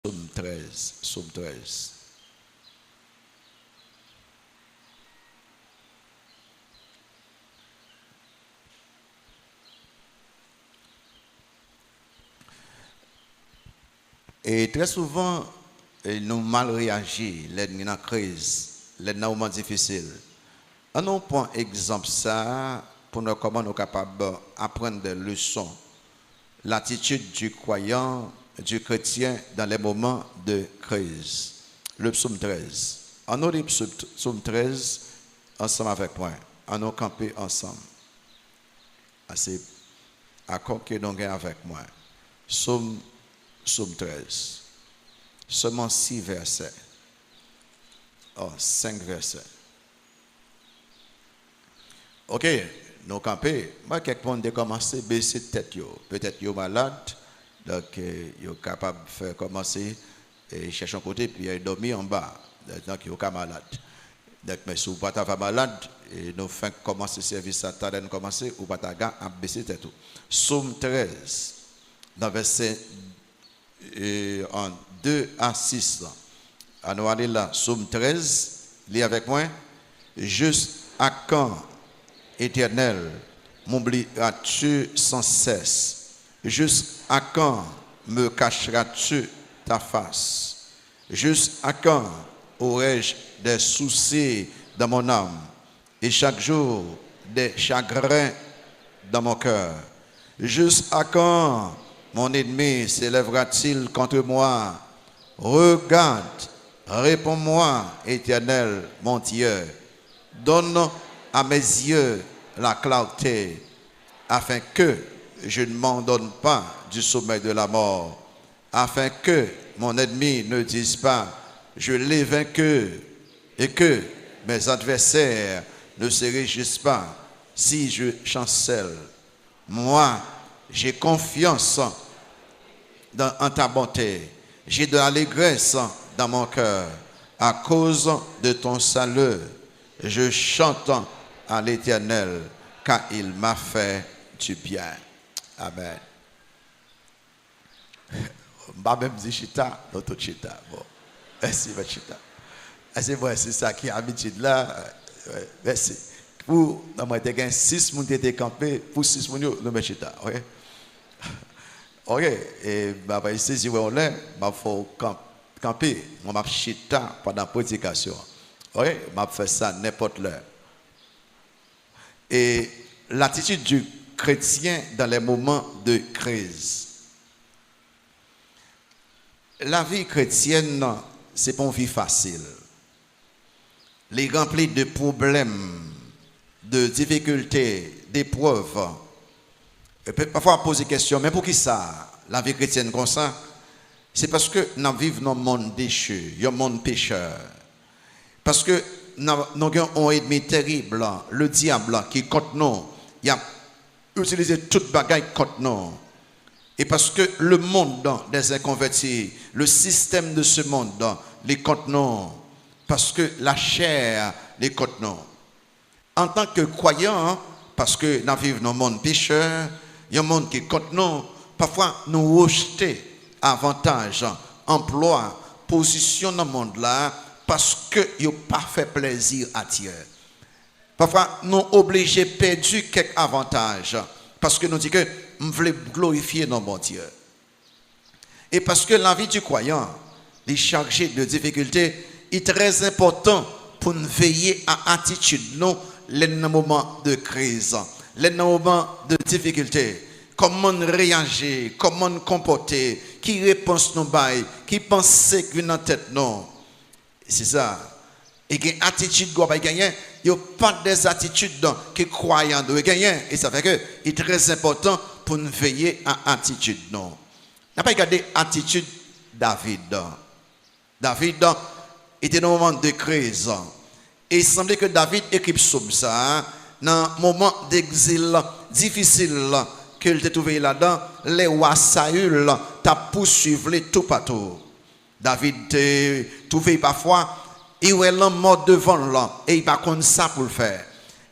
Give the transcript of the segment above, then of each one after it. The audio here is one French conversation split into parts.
Psaume 13, Psaume 13. Et très souvent, nous mal réagissons, les dans la crise, les dans un moment difficile. On prend exemple ça pour nous comment nous sommes capables d'apprendre des leçons. L'attitude du croyant, du chrétien dans les moments de crise. Le psaume 13. On a le psaume 13 ensemble avec moi. On a campé ensemble. C'est accord que nous avons avec moi. Psaume 13. Seulement 6 versets. Oh, 5 versets. Ok, nous camper. Moi, quelqu'un de commencer à baisser la tête. Peut-être que vous malade. Donc, vous êtes capable de faire commencer et chercher un côté, puis dormir en bas. Donc, vous êtes malade. Donc, mais si vous n'êtes pas malade, et nous faisons commencer le service à temps commencer, ou pas à baisser la tête. Psaume 13, dans verset en 2 à 6. On va aller là, Psaume 13, lis avec moi. Juste à quand, Éternel, m'oublieras-tu sans cesse? Jusqu'à quand me cacheras-tu ta face? Jusqu'à quand aurai-je des soucis dans mon âme et chaque jour des chagrins dans mon cœur? Jusqu'à quand mon ennemi s'élèvera-t-il contre moi? Regarde, réponds-moi, Éternel, mon Dieu. Donne à mes yeux la clarté, afin que je ne m'endorme pas du sommeil de la mort, afin que mon ennemi ne dise pas, je l'ai vaincu, et que mes adversaires ne se réjouissent pas si je chancelle. Moi, j'ai confiance en ta bonté, j'ai de l'allégresse dans mon cœur, à cause de ton salut. Je chante à l'Éternel, car il m'a fait du bien. Amen. Je même dit chita, notre chita. Bon, merci, votre chita. C'est ça qui est habitude là. Merci. Pour, dans moi, il y a 6 personnes qui étaient campés, pour 6 personnes, nous mettons chita. Ok? Ok. Et ici, si on est, il faut camper. On va chita pendant la prédication. Ok? On va faire ça n'importe l'heure. Et l'attitude du chrétien dans les moments de crise. La vie chrétienne, c'est pas une vie facile. Les remplie de problèmes, de difficultés, d'épreuves. Parfois poser question, mais pour qui ça, la vie chrétienne comme ça? C'est parce que nous vivons dans un monde déchu, un monde pécheur. Parce que nous avons un ennemi terrible, le diable, qui contre nous. Il a utilisé toute bagaille contre nous. Et parce que le monde des inconvertis, le système de ce monde, les contre nous. Parce que la chair, les contre nous. En tant que croyants, parce que nous vivons dans un monde pécheur, il y a un monde qui est contre nous. Parfois, nous rejetons avantages, emploi, position dans le monde là, parce que il n'a pas fait plaisir à Dieu. Parfois, nous obligés de perdre quelques avantages. Parce que nous disons que nous voulons glorifier notre bon Dieu. Et parce que la vie du croyant est chargée de difficultés, il est très important pour nous veiller à l'attitude, nous, les moments de crise, les moments de difficulté. Comment réagir, comment comporter, qui réponse nous bail, qui pense que dans la tête non. C'est ça. Et une attitude qu'on va gagner, il n'y a pas des attitudes que croyants doivent gagner. Et ça fait que il est très important pour nous veiller à l'attitude. Non. On n'a pas regardé l'attitude David. David était dans un moment de crise. Et il semblait que David écrit psaume ça dans un moment d'exil difficile qu'il a trouvé là-dedans. Les rois Saül t'a poursuivi tout partout. David t'a trouvé parfois. Il est là mort devant là et il n'a pas ça pour le faire.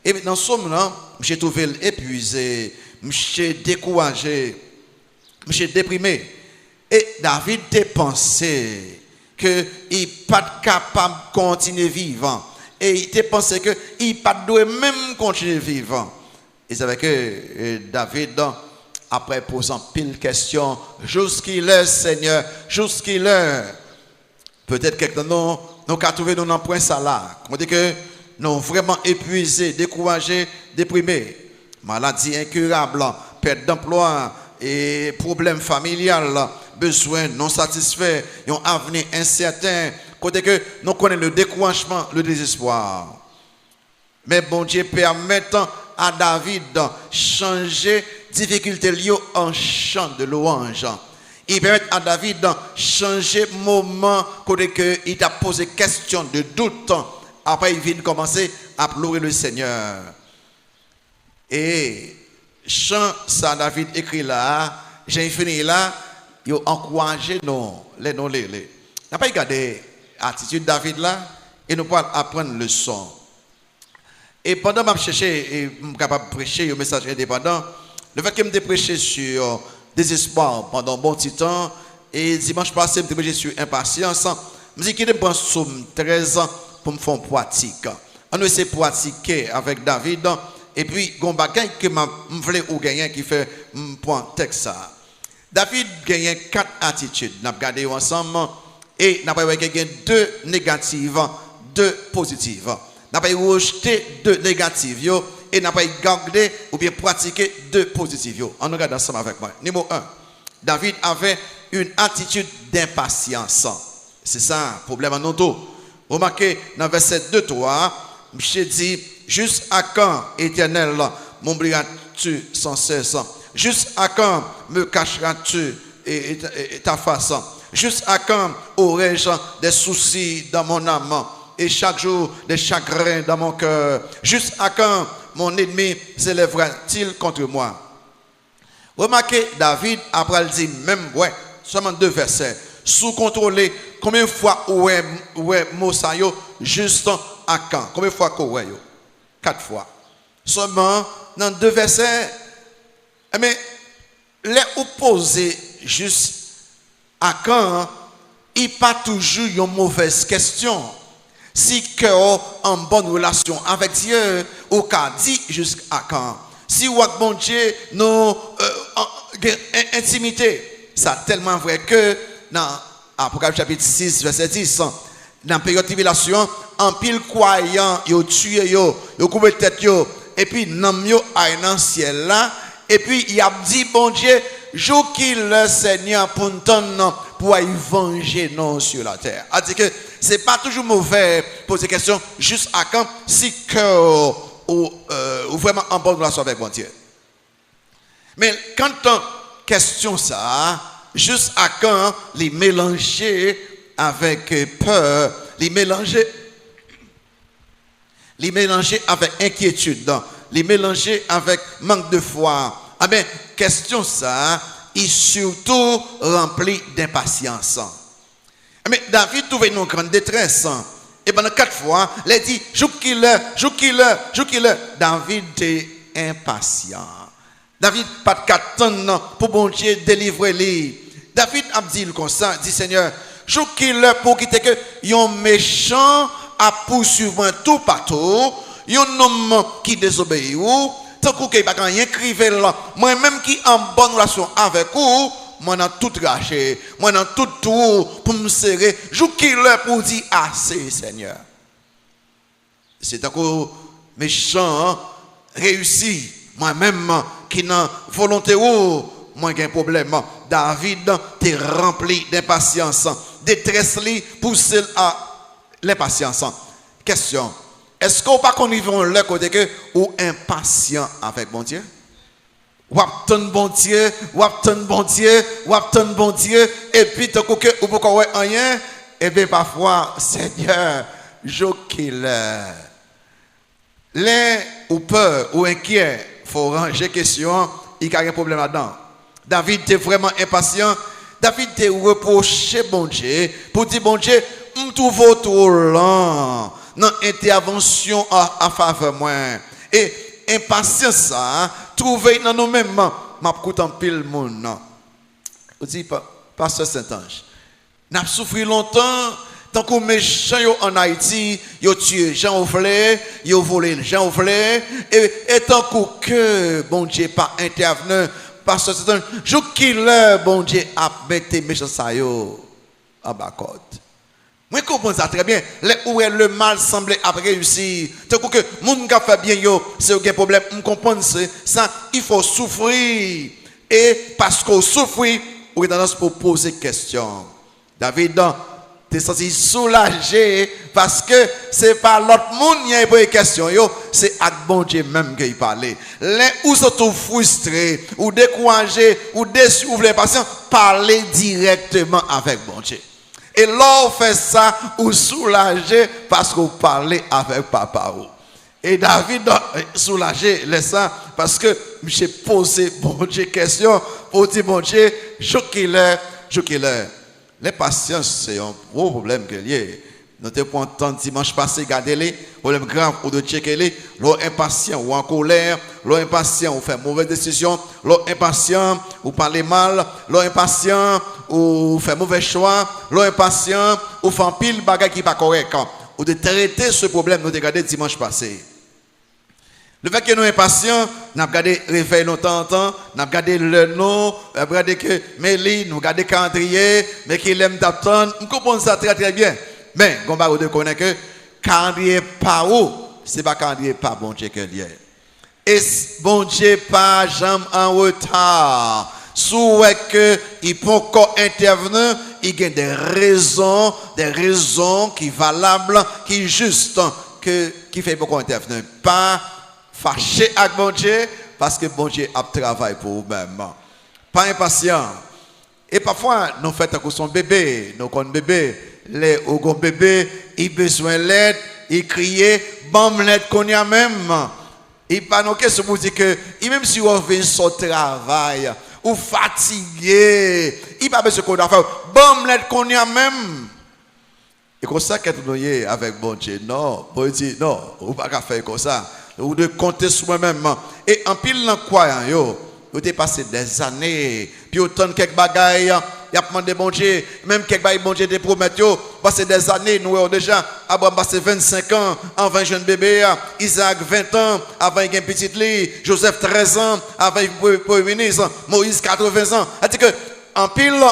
Et dans ce moment, j'ai trouvé épuisé, j'ai découragé, j'ai déprimé. Et David a pensé qu'il n'est pas capable de continuer vivant. Et il a pensé qu'il n'est pas doué même continuer vivant. Et c'est vrai que David, après posant pile question, jusqu'il est, Seigneur, jusqu'il est. Peut-être que nous avons trouvé dans un point ça là. On dit que nous sommes vraiment épuisés, découragés, déprimés. Maladie incurable, perte d'emploi, et problème familial, besoin non satisfait, un avenir incertain. Côté que nous connaissons le découragement, le désespoir. Mais bon Dieu permet à David de changer difficulté liée en chant de louange. Il permet à David de changer moment côté que il t'a posé question de doute. Après il vient commencer à pleurer le Seigneur. Et chant ça David écrit là, j'ai fini là, il a encouragé nous les. N'a pas regardé l'attitude de David là et nous pouvons apprendre le son. Et pendant que je cherchais et je suis capable de prêcher un message indépendant, le fait que je prêché sur désespoir pendant un bon petit temps, et dimanche passé, je prêché sur impatience, je me dis qu'il y a un psaume 13 pour me faire pratique. On va essayer de pratiquer avec David, et puis, il y a un bagage que je voulais ou gagner qui fait un point texte. David gagne 4 attitudes. Nous avons regardé ensemble, et nous avons gagné 2 négatives, 2 positives. Nous avons rejeté 2 négatives et nous avons gardé ou bien pratiqué 2 positives. On regarde ensemble avec moi. Numéro 1. David avait une attitude d'impatience. C'est ça le problème en nous tous. Remarquez dans verset 2-3, Michel dit, juste à quand, Éternel, m'oublieras-tu sans cesse? Juste à quand me cacheras-tu ta face? Juste à quand aurais-je des soucis dans mon âme? Et chaque jour des chagrins dans mon cœur. Juste à quand mon ennemi s'élèvera-t-il contre moi? Remarquez, David, après il dit même, seulement 2 versets. Sous contrôler, combien de fois ouais Mosayo, juste à quand? Combien de fois qu'on 4 fois. Seulement, dans 2 versets, mais les opposés, juste à quand, il n'y a pas toujours une mauvaise question. Si cœur en bonne relation avec Dieu, au cas dit jusqu'à quand. Si vous avez bon Dieu, nos intimité, c'est tellement vrai que dans Apocalypse chapitre 6, verset 10, dans la période de tribulation, en pile croyant, ils tué, ils coupé tête, et puis nam yo aille dans le ciel là, et puis il a dit bon Dieu, jour qu'il le Seigneur pour nous pour y venger nous sur la terre. C'est que c'est pas toujours mauvais poser question juste à quand si cœur ou vraiment en bonne relation avec mon Dieu. Mais quand on question ça, juste à quand les mélanger avec peur, les mélanger avec inquiétude, les mélanger avec manque de foi. Ah bien, question ça, il surtout rempli d'impatience. Mais David trouvait une grande détresse. Et pendant 4 fois, il a dit, joue qu'il est. David était impatient. David pas de 4 ans pour bon Dieu délivrer lui. David a dit comme ça, dit Seigneur, joue qu'il est pour quitter que yon méchant à poursuivre tout partout, yon homme qui désobéit ou, tant que il pas rien criver là, moi-même qui en bonne relation avec vous, moi dans tout raché, moi dans tout tour pour me serrer, joue qu'il est pour dire assez Seigneur. C'est encore méchant réussi, moi-même qui n'a volonté ou moi j'ai un problème. David t'es rempli d'impatience, détresse li pousse à l'impatience. Question. Est-ce qu'on pas qu'on y va le côté que ou impatient avec mon Dieu? Ou attend bon Dieu, bon Dieu, et puis tant que ou pas rien, et bien parfois Seigneur, je qu'il l'un ou peur ou inquiet, faut ranger question, il y a un problème là-dedans. David était vraiment impatient. David était reproché bon Dieu pour dire bon Dieu, me trouve trop lent dans intervention à faveur moi. Et impatience ça, trouver dans nous-mêmes, m'a coûté un pile monde. On dit pas Pasteur Saint-Ange, n'a souffert longtemps, tant qu'on méchant en Haïti, yo tué Jean Ouflé, yo volé Jean Ouflé, et tant que bon Dieu pas intervenu, Pasteur Saint-Ange, je killer bon Dieu a mettre méchant ça yo à bas côte. Moi comprends ça très bien. Où le mal semblait avoir réussi. Tant que moun qui fait bien yo, c'est un problème. On comprend ça. Il faut souffrir. Et parce qu'on souffre, on a tendance pour poser question. David, tu es senti soulagé parce que c'est pas l'autre monde qui a posé question. C'est avec bon Dieu même qu'il parlait. Les ou sont frustrés, ou découragés, ou déçus, ou impatients, parlez directement avec bon Dieu. Et l'on fait ça ou soulagé parce qu'on parlait avec papa. Et David soulagé, laisse ça parce que j'ai posé bon Dieu question pour dire bon Dieu, je qu'il est. Les patients, c'est un gros problème qu'il y a. Nous te prenons tant dimanche passé, regardez-les, problème grave ou de checker-les, l'on impatient ou en colère, l'on impatient ou fait mauvaise décision, l'on impatient ou parler mal, l'on impatient ou fait mauvais choix, l'on impatient ou fait pile bagage qui n'est pas correct. Ou de traiter ce problème, nous avons regardé dimanche passé. Le fait que nous sommes impatients, nous avons regardé réveil longtemps en temps, nous avons regardé le nom, nous avons regardé que Mélie, nous avons regardé calendrier, mais qu'il aime d'attendre. Nous comprenons ça très très bien. Mais, on va reconnaître que calendrier pas où, c'est pas calendrier pas bon Dieu que lié. Et bon Dieu pas jamais en retard. Souhait que il peut encore intervenir, il y a des raisons qui valables, qui justes, qui fait beaucoup intervenir. Pas fâché avec bon Dieu, parce que bon Dieu a travaillé pour vous-même. Pas impatient. Et parfois, nous faisons comme son bébé, nous connaissons bébé, les gros bébé, il a besoin d'aide, il crie, bon l'aide qu'on y a même. Il pas non question pour dire que, même si on vient son travail, ou fatigué, il pas besoin qu'on a fait, bon l'aide qu'on y a même. Et comme ça, qu'est-ce que nous avec bon Dieu? Non, bon Dieu, non, on ne peut pas faire comme ça. Ou de compter sur moi-même. Et en pile dans croyant, vous avez passé des années, puis autant de quelques bagailles, il a demandé bon Dieu, même quelques bagailles bon Dieu te promet, passé des années, nous avons déjà, Abraham passé 25 ans, avant un jeune bébé, Isaac 20 ans, avant un petit lit, Joseph 13 ans, avant un premier ministre, Moïse 80 ans. C'est-à-dire que, en pile,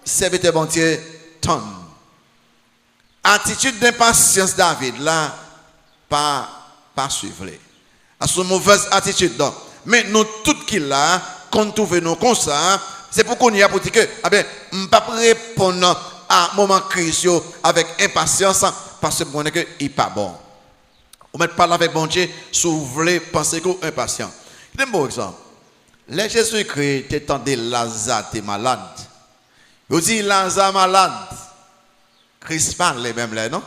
serviteur bon Dieu, tonne. Attitude d'impatience David, là, pas suivre. À son mauvaise attitude, donc. Mais nous, tout qui là, quand nous trouvons comme ça, c'est pour qu'on y a pour dire que, je ne peux pas répondre à un moment de crise avec impatience, parce que je sais qu'il n'est pas bon. On ne parle avec bon Dieu, si vous voulez penser qu'il est impatient. C'est un bon exemple. Les Jésus-Christ, tu entendais Lazare, tu es malade. Vous dites Lazare malade. Christ parle les mêmes là, non?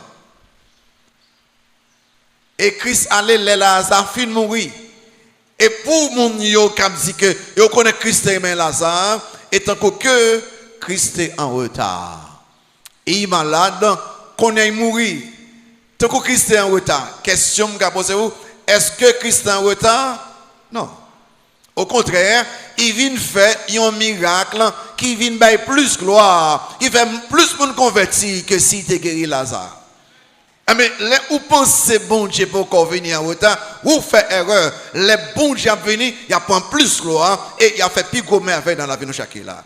Et Christ allait les Lazare fin mourir. Et pour mon yo qui dit que yo connaît Christ et Lazare, et tant que Christ est en retard. Il est malade, connaît mourir. Tant que Christ est en retard. Question que posez-vous, est-ce que Christ est en retard? Non. Au contraire, il vient faire un miracle qui vient faire plus gloire, qui fait plus pour nous convertir que si tu guéri Lazare. Mais les ou pensez bon Dieu pour qu'on venir en retard, ou fait erreur. Les bons Dieu venir, il y a prend plus gloire et il y a fait plus gros merveille dans la vie de chacun là.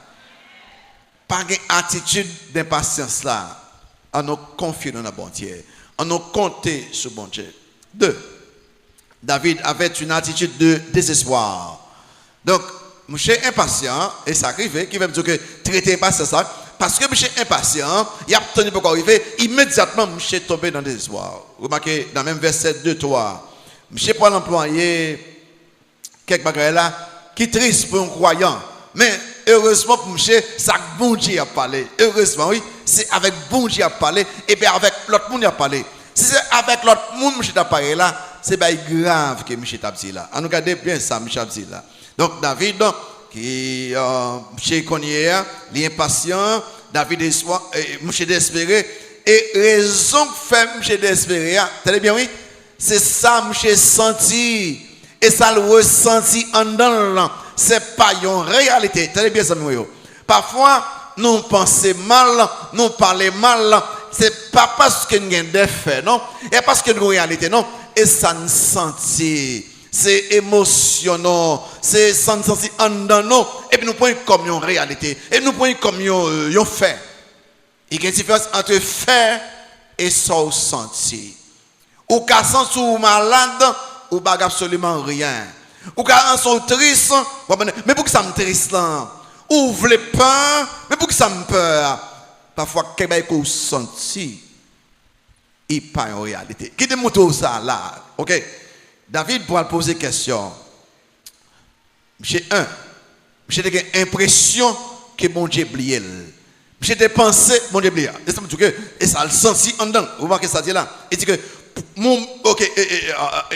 Pas une attitude d'impatience là. On nous confie dans le bon Dieu. On nous compter sur bon Dieu. 2. David avait une attitude de désespoir. Donc, monsieur impatient, et ça arrive, qui va me dire que traiter impatient ça. Parce que monsieur impatient, il a obtenu pour arriver, immédiatement monsieur tombé dans le désespoir. Remarquez dans le même verset 2-3. Monsieur Paul employé quelques bagages là qui triste pour un croyant. Mais heureusement pour monsieur, ça bon Dieu a parlé. Heureusement, oui, c'est avec bon Dieu a parlé et bien avec l'autre monde a parlé. Si c'est avec l'autre monde monsieur a parlé là, c'est pas grave que monsieur t'a dit là. On regarde bien ça monsieur a dit là. Donc David qui monsieur connaît, il est impatient, David est monsieur désespéré et raison fait monsieur désespéré, très bien oui, c'est ça monsieur senti et ça le ressenti en dedans, c'est pas une réalité, très bien ça moi. Parfois nous pensons mal, nous parlons mal, c'est pas parce que nous avons des faits, non, et parce que nous avons une réalité, non, et ça nous sentit, c'est émotionnel, c'est senti en dedans, non, et puis nous prenons comme une réalité, et nous prenons comme un fait. Il y a une différence entre fait et son senti. Ou qu'à sens ou malade, ou pas absolument rien. Ou qu'à sens triste, mais pour que ça me triste là. Ou voulez peur, mais pour que ça me peur. Parfois, quelqu'un qui senti, il pas en réalité. Qui démontre ça là? Ok. David pourra poser question. J'ai l'impression que mon Dieu oublié. J'ai des pensées, mon Dieu oublié. Et ça le senti en dedans. Vous voyez ça dit là. Il dit que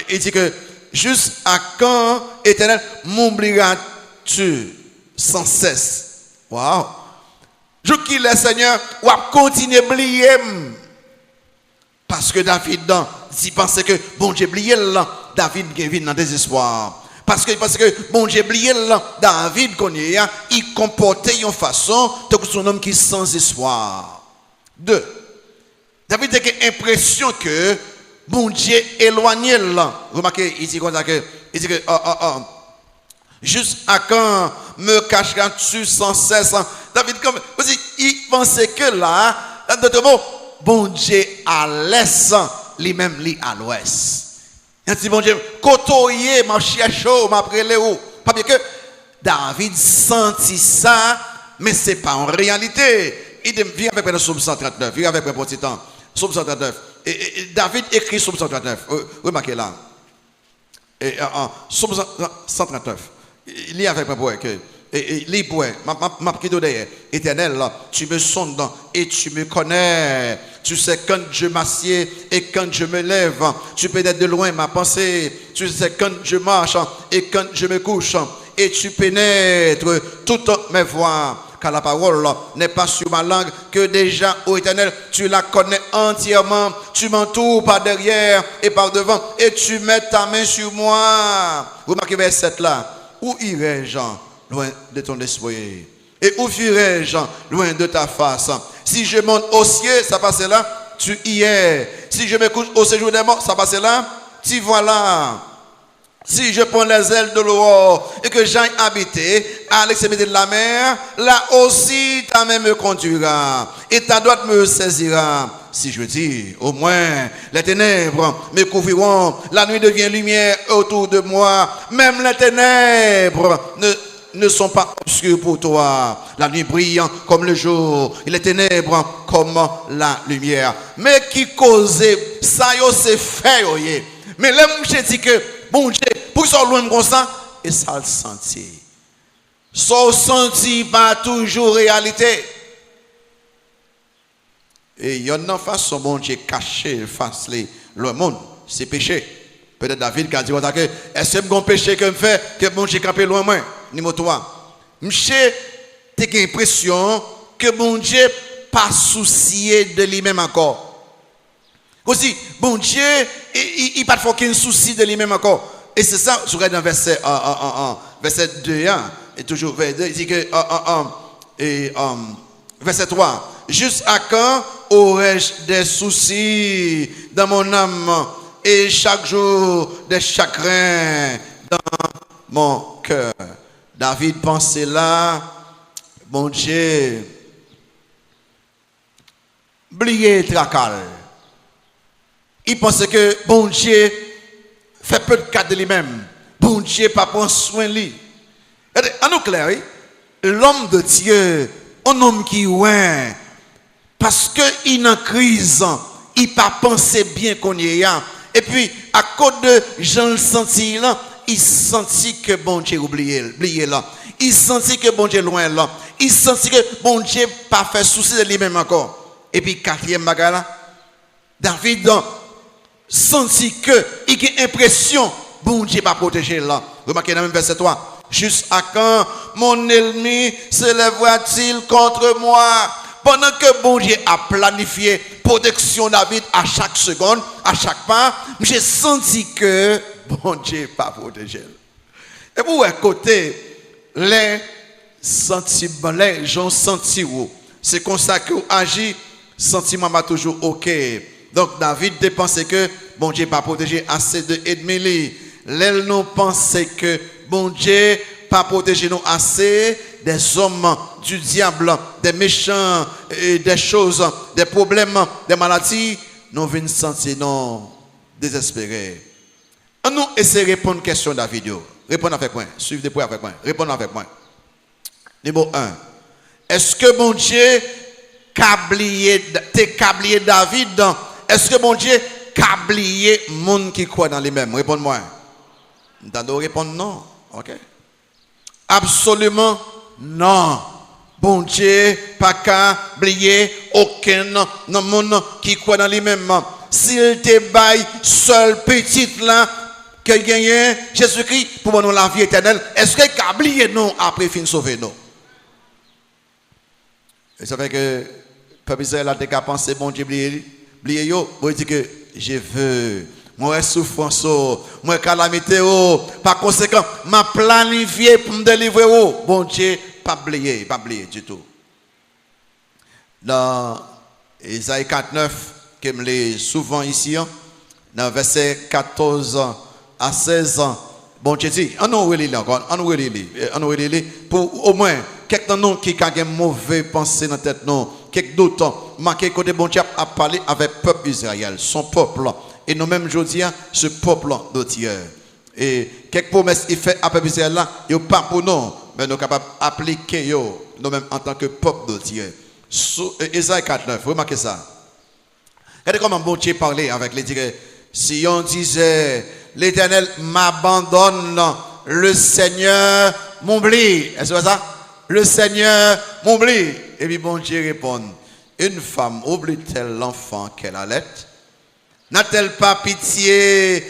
il dit que juste à quand, Éternel, m'oublieras-tu sans cesse? Waouh! Je qui le Seigneur, ou à continuer à oublier. Parce que David, s'il pensait que bon Dieu oublié là, David vient dans le désespoir. Parce que bon Dieu oublié là, David il comportait une façon de son homme qui est sans espoir. 2. David a l'impression que bon Dieu éloigné là. Remarquez, il dit comme ça que, juste à quand me cacheras-tu sans cesse? David, comme, il pensait que là, d'autres mots, bon Dieu à l'est, lui-même lui à l'ouest. Il dit, bon Dieu, côtoyer, ma cherche, ma prélé où? Pas bien que David sentit ça, mais ce n'est pas en réalité. Il vient avec le psaume 139, viens avec un petit temps. Psaume 139. Et David écrit Psaume 139. Remarquez là. Psaume 139. Il lit avec moi que. Lis pour ma petite derrière. Éternel, tu me sondes et tu me connais. Tu sais quand je m'assieds et quand je me lève. Tu pénètres de loin ma pensée. Tu sais quand je marche et quand je me couche. Et tu pénètres toutes mes voies. Car la parole n'est pas sur ma langue, que déjà, ô Éternel, tu la connais entièrement. Tu m'entoures par derrière et par devant, et tu mets ta main sur moi. Vous marquez verset là. Où irai-je loin de ton esprit? Et où fuirai-je loin de ta face? Si je monte au ciel, ça passe là, tu y es. Si je me couche au séjour des morts, ça passe là, tu vois là. Si je prends les ailes de l'aurore et que j'aille habiter à l'extrémité de la mer, là aussi ta main me conduira et ta droite me saisira. Si je dis, au moins, les ténèbres me couvriront, la nuit devient lumière autour de moi, même les ténèbres ne sont pas obscures pour toi. La nuit brille comme le jour et les ténèbres comme la lumière. Mais qui causait ça, c'est fait, mais là, je dis que bon Dieu, pour ça loin comme ça, et ça le sentit. Ça senti pas toujours réalité. Et il y a une façon bon Dieu caché face le monde, c'est péché. Peut-être David qui a dit est-ce que mon péché que me fait que bon Dieu campé loin moi, numéro 3. M'ché t'as l'impression que bon Dieu pas soucié de lui-même encore. Aussi, bon Dieu, il n'a pas aucun souci de lui-même encore. Et c'est ça, je regarde dans verset 2, et toujours, il dit que, verset 3, juste à quand aurais-je des soucis dans mon âme, et chaque jour des chagrins dans mon cœur. David pensait là, bon Dieu, oubliez tracal. Il pensait que bon Dieu fait peu de cas de lui-même. Bon Dieu pas prendre soin de lui. En nous clair, l'homme de Dieu, un homme qui ouais, parce qu'il est en crise, il pas pensé bien qu'on y est. Et puis, à cause de Jean le senti là, il sentit que bon Dieu oublié là. Il sentit que bon Dieu loin là. Il sentit que bon Dieu pas fait souci de lui-même encore. Et puis, quatrième bagarre là, David senti que il a l'impression bon Dieu pas protéger là. Remarquez dans le même verset 3. Juste à quand mon ennemi se lèvera-t-il contre moi? Pendant que bon Dieu a planifié protection David à chaque seconde, à chaque pas, j'ai senti que bon Dieu pas protégé. Et pour un côté, les sentiments, les gens sentis où C'est comme ça que vous agissez, sentiment m'a toujours OK. Donc David a pensé que bon Dieu pas protégé assez de ennemis. L'aile nous pensait que bon Dieu pas protégé nous assez des hommes, du diable, des méchants, des choses, des problèmes, des maladies. Nous venons sentir non désespérés. Nous essayons de répondre à la question de la vidéo. Répondez avec moi. Suivez des avec moi. Répondez avec moi. Numéro 1. Est-ce que mon Dieu t'es câblié David? Est-ce que mon Dieu câblié monde qui croit dans les mêmes? Réponds-moi. Vous dois répondre non. OK? Absolument non. Bon Dieu, pas câblié aucun monde qui croit dans les mêmes. S'il te baille seul petit là, que gagne Jésus-Christ pour nous la vie éternelle, est-ce que câblié non après fin sauver nous? Et ça fait que peuple Israël a déjà pensé, bon Dieu, oubliez yo, vous dites que je veux, moi souffrance, moi calamité, par conséquent, m'a planifié pour me délivrer, bon Dieu, pas oublier du tout. Dans Isaïe 4:9, que me l'ai souvent ici, dans verset 14 à 16, bon Dieu dit, on nous relit encore, on nous relit, pour au moins, quelqu'un nous qui a une mauvaise pensée dans la tête, non, quelques d'autres, marqué côté bon Dieu a parlé avec le peuple Israël, son peuple, et nous-mêmes, je dis, ce peuple de Dieu. Et quelques promesses il fait à peuple Israël là, il pas pour nous, mais nous sommes capables d'appliquer nous-mêmes en tant que peuple de Dieu. Isaïe 4:9, remarquez ça. Regardez comment bon Dieu parlait avec les dieux. Si on disait, l'Éternel m'abandonne, le Seigneur m'oublie. Est-ce que c'est ça? Le Seigneur m'oublie. Et puis bon Dieu répond, une femme oublie-t-elle l'enfant qu'elle allait? N'a-t-elle pas pitié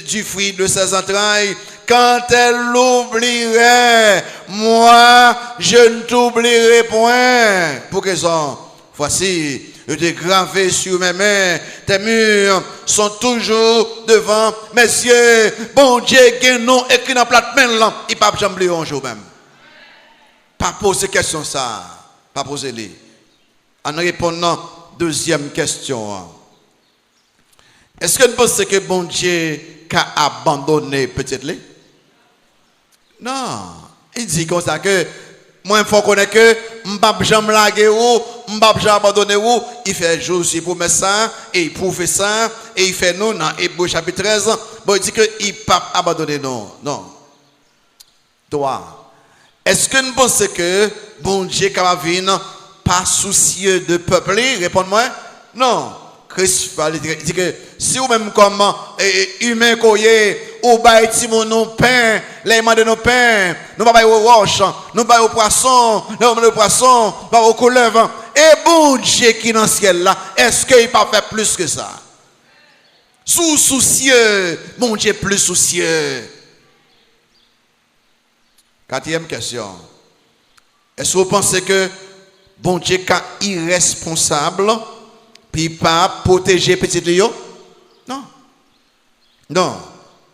du fruit de ses entrailles? Quand elle l'oublierait, moi, je ne t'oublierai point. Pour raison, voici, je t'ai gravé sur mes mains, tes murs sont toujours devant mes yeux. Bon Dieu, qui non écrit dans la plate main, il ne peut pas oublier un jour même. Pas poser question ça, pas poser les. En répondant, deuxième question. Est-ce que vous pensez que bon Dieu a abandonné peut-être les? Non. Il dit comme ça que moi il faut connaître que m'pa jamais laguer ou m'pa jamais abandonner ou il fait jour aussi pour mettre ça et il prouve ça et il fait nous dans Hébreux chapitre 13 bon il dit que il pas abandonner non. Toi, est-ce que nous pensons que bon Dieu capable venir pas soucieux de peuple? Réponds-moi. Non. Christ dit que si vous même comme humain koye ou bail timono pain les mains de nos pain nous pas bail au roche nous bail au poisson le poisson pas au couleuvre et bon Dieu qui dans le ciel là est-ce qu'il pas fait plus que ça? Soucieux, bon Dieu plus soucieux. Quatrième question. Est-ce que vous pensez que bon Dieu est irresponsable puis pas protéger petit Léo? Non. Non.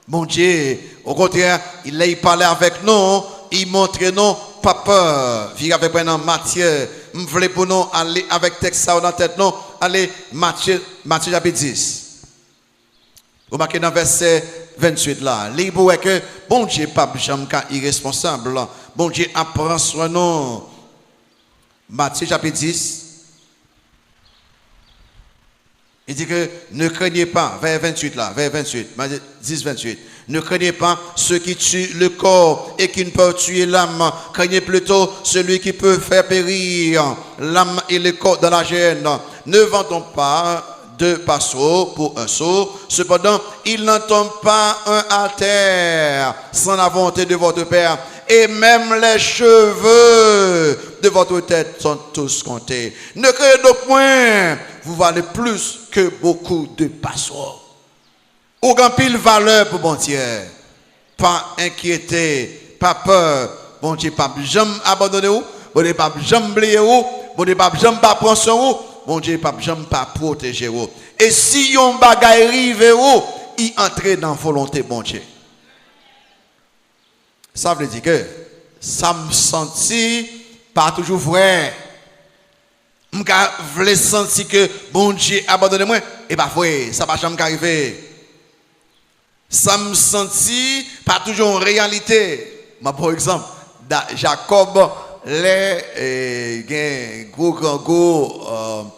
Bon Dieu, au contraire, il parlait avec nous, il montrait nous pas peur. Viens avec moi dans Matthieu, je voulais pour nous aller avec texte ça dans la tête, non? Allez, Matthieu chapitre 10. Vous marquez dans verset 28 là. Libre que bon Dieu pas jamais irresponsable. Bon Dieu apprend soin nous. Matthieu chapitre 10. Il dit que ne craignez pas, vers 28 là, vers 28, 10, 28. Ne craignez pas ceux qui tuent le corps et qui ne peuvent tuer l'âme. Craignez plutôt celui qui peut faire périr l'âme et le corps dans la gêne. Ne vendons pas deux passeaux pour un seau. Cependant, il n'en tombe pas un à terre sans la volonté de votre Père. Et même les cheveux de votre tête sont tous comptés. Ne craignez donc point, vous valez plus que beaucoup de passeaux. Aucun pile valeur pour bon Dieu. Pas inquiété, pas peur. Bon Dieu, pas jamais abandonner vous. Bon Dieu, pas jamais oublier vous. Bon Dieu, pas jamais pas prendre soin vous. Bon Dieu, pas jamais pas protéger vous. Et si yon bagay rive vous, il entre dans la volonté bon Dieu. Ça veut dire que ça me sentit pas toujours vrai. m'ka vle senti que bon Dieu abandonne moi et pas vrai, ça va jamais arriver. Ça me senti pas toujours en réalité. Mais par exemple, Jacob les gros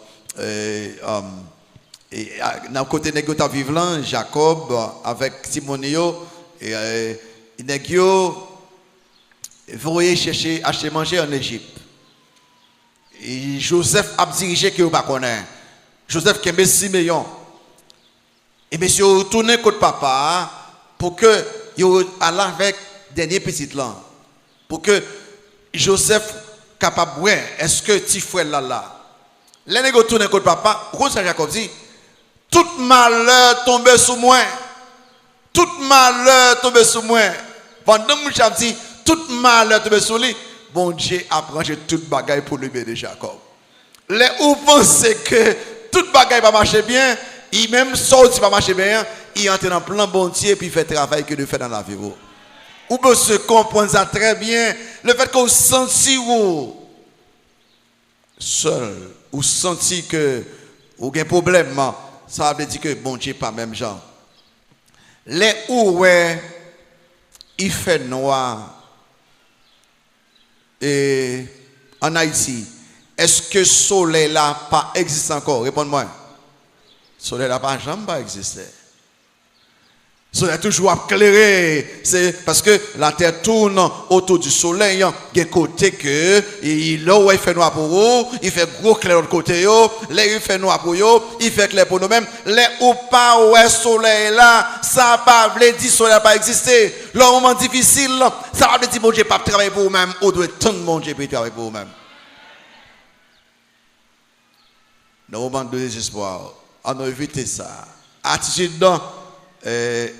et dans le côté négota vivant, Jacob avec Simonio et Négio voyaient chercher acheter manger en Égypte. Et Joseph a dirigé que vous pas connaît. Joseph qui est Simeon. Et monsieur retourné contre papa pour que il aille avec dernier petit là. Pour que Joseph capable ouais, est-ce que petit frère là. Les nègres retourné contre papa, comme ça Jacob dit tout malheur tombe sur moi. Tout malheur tombe sur moi. Pendant que je dit tout malheur tombe sur lui, bon Dieu a arrangé toute bagaille pour le bien de Jacob. Les ou pensent que toute bagaille va marcher bien, il même sorti va marcher bien, il entre dans plan bon Dieu puis il fait travail que de faire dans la vie. Ou peut se comprendre ça très bien, le fait qu'on senti ou seul ou senti que ou un problème, ça veut dire que bon Dieu pas même genre. Les où il fait noir et en Haïti, est-ce que le soleil là pas existe encore? Réponds-moi. Le soleil là pas jamais pas existé. Le soleil toujours éclairé. C'est parce que la terre tourne autour du soleil. Il y a côté que là où il fait noir pour vous, il fait gros clair de l'autre côté. Là il fait noir pour vous, il fait clair pour nous-mêmes. Là où pas où est soleil là, ça pas veut dire soleil n'a pas existé. Le moment difficile, ça veut dire bon Dieu pas travailler pour vous-même, ou doit tant de bon Dieu pour travailler pour vous-même. Dans le moment de désespoir, on a évité ça. Attitude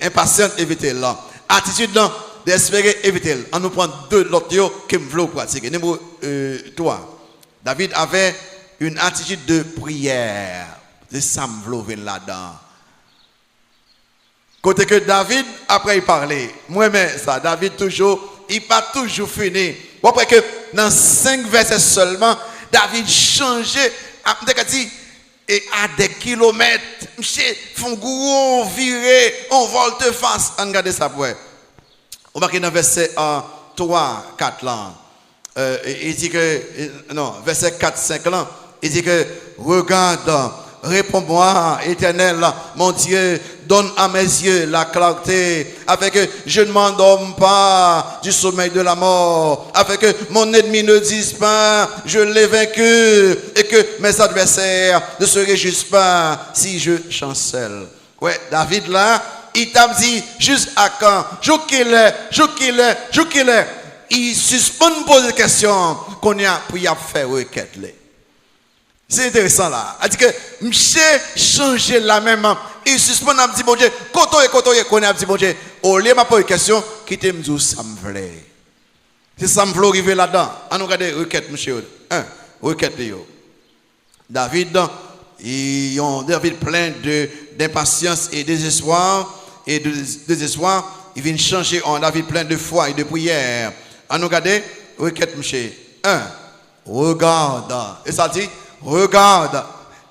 impatiente, évitez là. Attitude d'espérer, évitez. On nous prend deux l'autre que nous voulons pratiquer. Numéro 3. David avait une attitude de prière. C'est ça que nous voulons là-dedans. Côté que David, après il parlait. Moi-même, ça, David toujours, il pas toujours fini. Après que dans 5 versets seulement, David changeait. Et à des kilomètres, monsieur, font gros virer, on volte-face. On regarde ça pour. On marque dans verset 3, 4 là. Il dit que, non, verset 4, 5 là. Il dit que, regarde, réponds-moi, Éternel, mon Dieu, donne à mes yeux la clarté, afin que je ne m'endorme pas du sommeil de la mort, afin que mon ennemi ne dise pas, je l'ai vaincu, et que mes adversaires ne se réjouissent pas si je chancelle. Ouais, David là, il t'a dit, juste à quand, il suspend de poser des questions qu'on a pour y faire requête. C'est intéressant là. Il dit que monsieur changer la même. Il suspend à me dire bon Dieu, kotoye, qu'on a dit bon Dieu. Au lieu de me poser une question, qui te me dit ça me plaît. C'est ça me plaît arriver là-dedans. On regarde requête monsieur. Requête de David, ils ont David plein d'impatience et désespoir il vient changer en David plein de foi et de prière. On regarde requête monsieur. Regarde. Et ça dit regarde.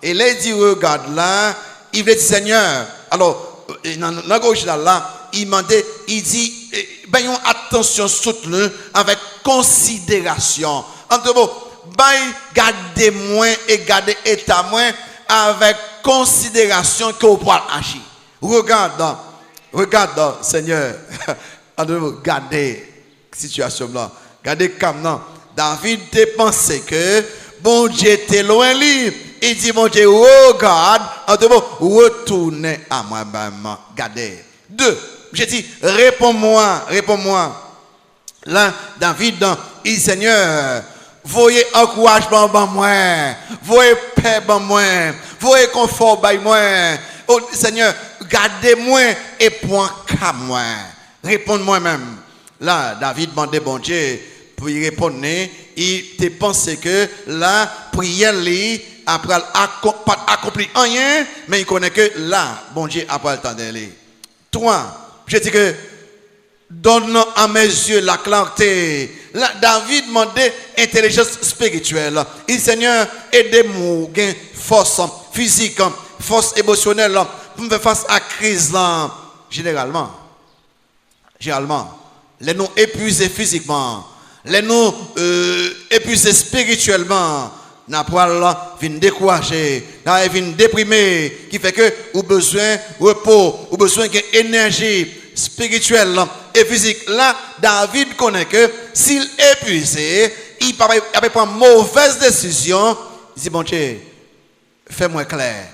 Et là, il dit regarde là, il veut dire Seigneur. Alors, dans la gauche là, il demandait, il dit, ben attention, soutenez avec considération. En tout cas, gardez-moi et gardez état moi avec considération que vous pouvez agir. Regarde, Seigneur. En tout cas, gardez la situation là. Gardez comme non. David a pensé que bon Dieu était loin lui. Il dit bon Dieu, regarde, en tout cas, retournez à moi-même. Gardez. 2. J'ai dit, réponds-moi. Là, David, il dit Seigneur, voyez encouragement dans moi, voyez paix dans moi, voyez confort dans moi. Oh Seigneur, gardez-moi et point qu'à moi. Réponds-moi même. Là, David demandait bon Dieu pour y répondre. Il te pensé que la prière lui après pas accompli rien, mais il connaît que là, bon Dieu après le temps d'aller. 3, je dis que donne à mes yeux la clarté. Là, David demandait intelligence spirituelle. Il dit, Seigneur, aidez-moi, gain force physique, force émotionnelle, pour me faire face à la crise là. Généralement, les nous épuisés physiquement, les nous épuisés spirituellement, n'a pas vient décourager, n'a vient déprimer, qui fait que ou besoin repos, ou besoin d'énergie spirituelle et physique. Là, David connaît que s'il est épuisé, il peut prendre mauvaise décision. Il dit, bon Dieu, fais-moi clair.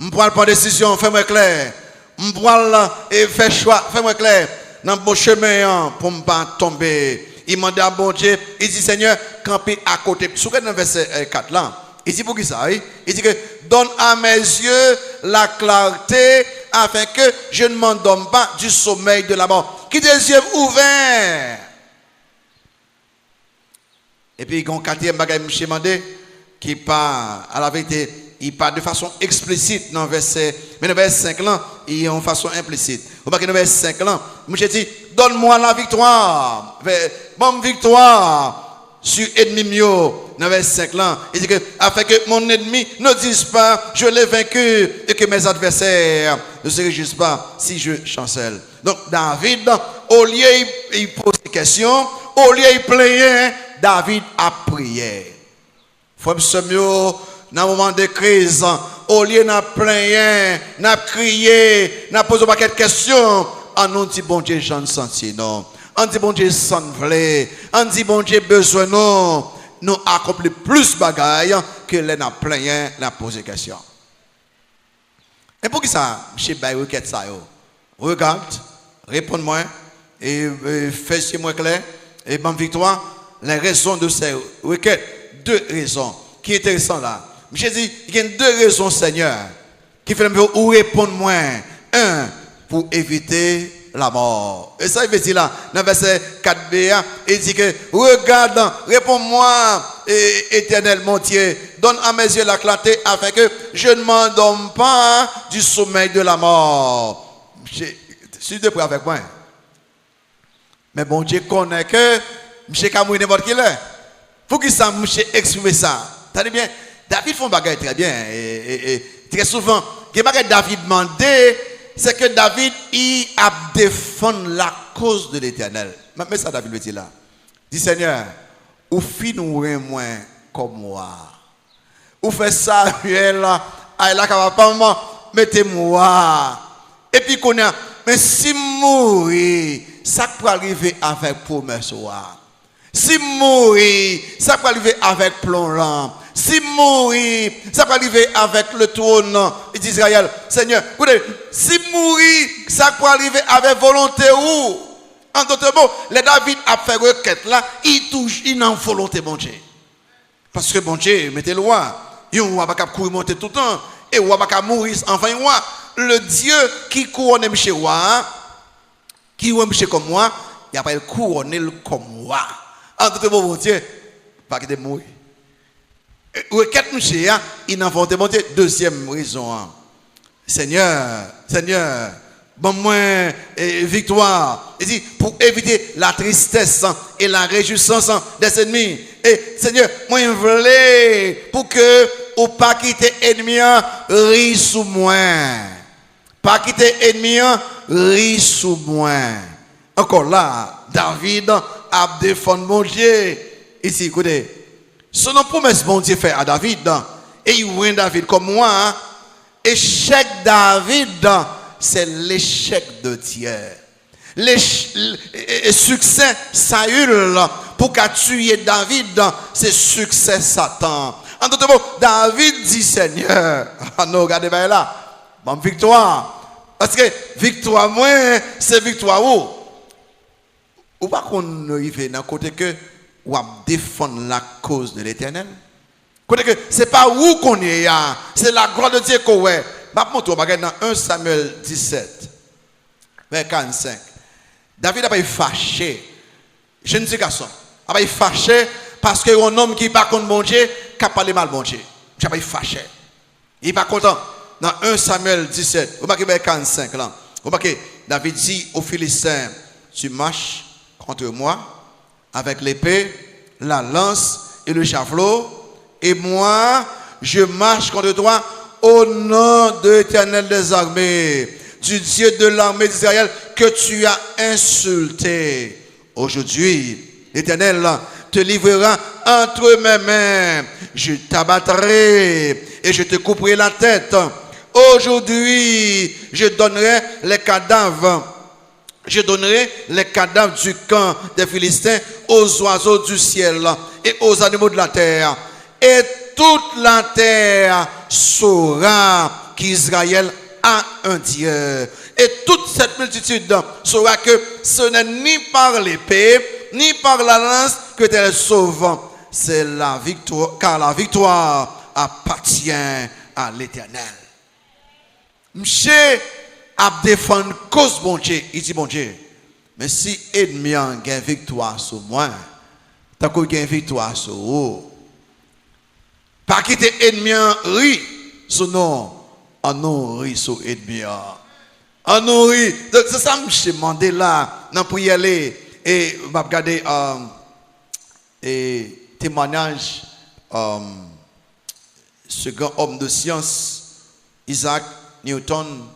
Je prends pas décision, fais-moi clair. Je prends faire choix, fais-moi clair. Dans le bon chemin pour ne pas tomber. Il demande à bon Dieu, il dit, Seigneur, camper à côté. Sous le verset 4 là, il dit pour qui ça? Il dit que donne à mes yeux la clarté afin que je ne m'endorme pas du sommeil de la mort. Qui des yeux ouverts. Et puis, il y a un quatrième bagage, je demandé, qui part à la vérité, il parle de façon explicite dans le verset, mais dans le verset 5 là, il y a une façon implicite. Vous voyez dans le verset 5 là, je dis, donne-moi la victoire. Bonne victoire sur ennemi mio. Dans le verset 5 là, il dit que, afin que mon ennemi ne dise pas, je l'ai vaincu, et que mes adversaires ne se réjouissent pas si je chancelle. Donc, David, au lieu il pose des questions, au lieu il plaignait, David a prié. Frère Samuel, dans un moment de crise, au lieu de plaindre, de crier, de poser quelques questions, on dit bon Dieu, j'en sens non. On dit bon Dieu, s'en voulait. On dit bon Dieu, besoin non. Nous accomplir plus de bagailles que les n'a plaindre, n'a poser questions. Et pour qui ça, M. Baye, requête ça, regarde, réponds-moi, et fais-moi clair, et bonne victoire, les raisons de ces requêtes, deux raisons. Qui est intéressant là. J'ai dit, il y a deux raisons, Seigneur, qui fait ou répondre moins. Un, pour éviter la mort. Et ça, il veut dire là, dans le verset 4b, il dit que, regarde, réponds-moi, éternel mon Dieu, donne à mes yeux la clarté afin que je ne m'endorme pas du sommeil de la mort. Je suis de près avec moi. Mais bon Dieu connaît que, M. Kamouine n'importe qui est. Pour qu'il ça, M. exprimer ça. T'as bien, David fait un bagage très bien. Et très souvent, ce que David demandait, c'est que David il a défendu la cause de l'Éternel. Mais ça, David le dit là. Dit Seigneur, ou finouez moins comme moi. Ou fait ça, là, mettez-moi. Et puis qu'on a, mais si mourir, ça peut arriver avec promesse. Si mourir, ça peut arriver avec plomb. Si mourir, ça peut arriver avec le trône d'Israël. Seigneur, écoutez, si mourir, ça peut arriver avec volonté ou. En d'autres mots, les David a fait requête là, il touche, il n'a volonté bon Dieu. Parce que bon Dieu, mettez le roi. Il ne va pas courir monter tout le temps. Et il ne va pas mourir enfin roi. Le Dieu qui couronne chez roi, qui est comme moi, il n'a pas couronné comme moi. En d'autres mots, bon Dieu, pas qu'il mourir. Requête monsieur, il n'a pas demandé. Deuxième raison. Seigneur, bon moi victoire. Il dit pour éviter la tristesse et la réjouissance des ennemis. Et Seigneur, moi je voulais pour que ou pas quitter ennemi rit sous moi. Pas quitter ennemi rit sous moi. Encore là, David a défendu mon Dieu. Ici, écoutez. Ce n'est promesse bon Dieu fait à David. Et il voit David comme moi. Échec David, c'est l'échec de Dieu. Le succès Saül pour qu'a tué David, c'est succès Satan. En d'autres mots, David dit Seigneur. Ah non, regardez bien là. Bonne victoire. Parce que victoire, moi, c'est victoire où? Ou pas qu'on arrive dans le côté que ou à défendre la cause de l'Éternel. Que c'est pas où qu'on est, c'est la gloire de Dieu qu'on est. Je vais montrer dans 1 Samuel 17, vers 45. David a pas fâché. Je ne dis qu'à ça. Il a pas fâché parce que un homme qui n'est pas contre mon Dieu, qui a parlé mal mon Dieu. Il a pas fâché. Il n'est pas content. Dans 1 Samuel 17, vous voyez vers 45 là. Vous voyez, David dit aux Philistins, tu marches contre moi avec l'épée, la lance et le javelot, et moi, je marche contre toi au nom de l'Éternel des armées, du Dieu de l'armée d'Israël que tu as insulté. Aujourd'hui, l'Éternel te livrera entre mes mains. Je t'abattrai et je te couperai la tête. Aujourd'hui, je donnerai les cadavres du camp des Philistins aux oiseaux du ciel et aux animaux de la terre. Et toute la terre saura qu'Israël a un Dieu. Et toute cette multitude saura que ce n'est ni par l'épée, ni par la lance que tu sauves. C'est la victoire, car la victoire appartient à l'Éternel. M'ché a défendre cause bon Dieu, il dit bon Dieu. Mais si ennemi a une victoire sur moi, t'as qu'une victoire sur vous. Pas quitter ennemi ri sur nous, en nous ri sur ennemi. En nous ri. Donc c'est ça que je demande là, dans prière et m'a regarder et témoignage ce grand homme de science Isaac Newton.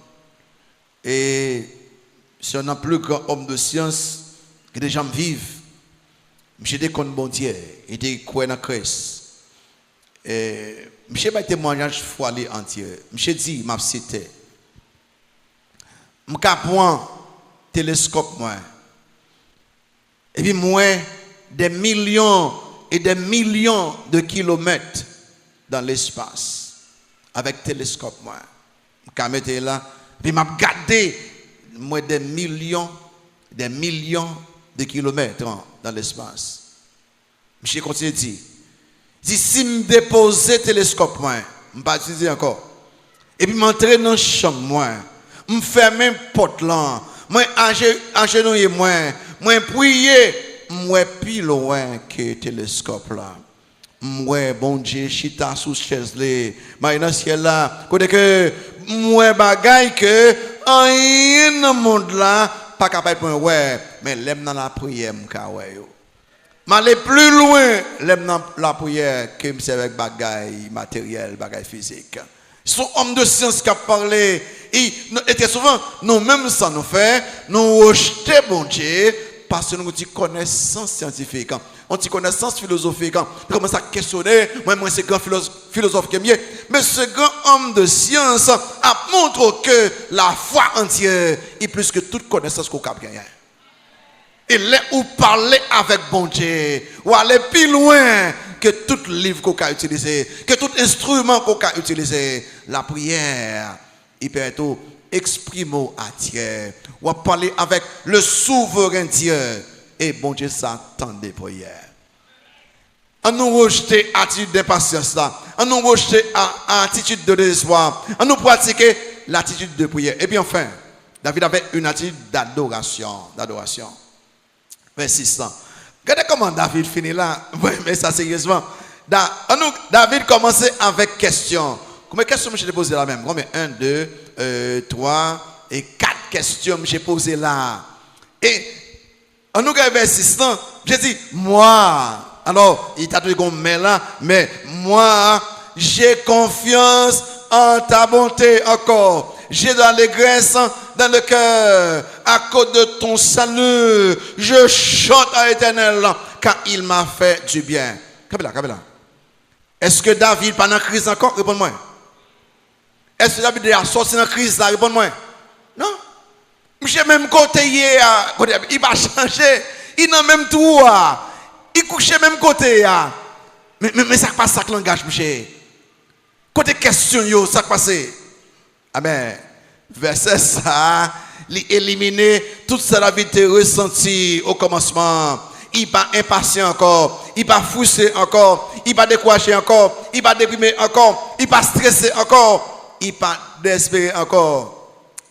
Et c'est un plus grand homme de science que des gens vivent. Je dis qu'on bon Dieu, il dit quoi dans Christ. Et je n'ai pas témoignage fois entier. Je dis, m'a cité. Je prends télescope moi. Et puis moi des millions et des millions de kilomètres dans l'espace avec télescope moi. Je mettre là. Puis m'a regardé moi des millions de kilomètres dans l'espace. Je continue de dire, si je dépose le télescope, je ne vais pas utiliser encore. Et puis m'entrer dans la chambre, moi, je ferme la porte là, moi agenouiller moi prier, moi plus loin que le télescope là. Moi bon Dieu chita sous chaise là, mais dans ciel là, côté que moi bagaille que rien dans monde là pas capable point ouais, mais l'aime dans la prière m'ka ouais yo. M'aller plus loin l'aime dans la prière que me avec bagaille matériel, bagaille physique. Son homme de science qui a parlé, et était souvent nous même ça nous fait, nous rejeter bon Dieu parce que nous avons une connaissance scientifique. On a une connaissance philosophique. On commence à questionner. Moi, c'est grand philosophe qui est mieux. Mais ce grand homme de science a montré que la foi entière est plus que toute connaissance qu'on a gagné. Et là où parler avec bon Dieu, ou aller plus loin que tout livre qu'on a utilisé, que tout instrument qu'on a utilisé, la prière, il peut être exprimé à Dieu, ou parler avec le souverain Dieu. Et bon Dieu s'attend des prières. On nous rejeter attitude d'impatience là. On nous rejeter attitude de désespoir. On nous pratiquer l'attitude de prière. Et puis enfin, David avait une attitude d'adoration. Verset 600. Regardez comment David finit là. Oui, mais ça sérieusement. David commençait avec question. Combien de questions j'ai posées là même? Combien? 1, 2, 3 et 4 questions j'ai posées là. Et en nous regardant verset 600, j'ai dit, moi, alors, il t'a dit qu'on met là, mais moi, j'ai confiance en ta bonté encore. J'ai de l'allégresse dans le cœur. À cause de ton salut, je chante à l'Éternel car il m'a fait du bien. Kabila. Est-ce que David pas dans la crise encore? Réponds-moi. Est-ce que David a sorti dans la crise là? Réponds-moi. Non. Monsieur même côté il va changer. Il n'a même tout. Il couche même côté. Mais ça passe ça langage, monsieur. Côté question, ça passe. Amen. Verset ça, il éliminer toute sa David ressenti au commencement. Il n'est pas impatient encore. Il n'est pas frustré encore. Il n'est pas découragé encore. Il n'est pas déprimé encore. Il n'est pas stressé encore. Il n'est pas désespéré encore.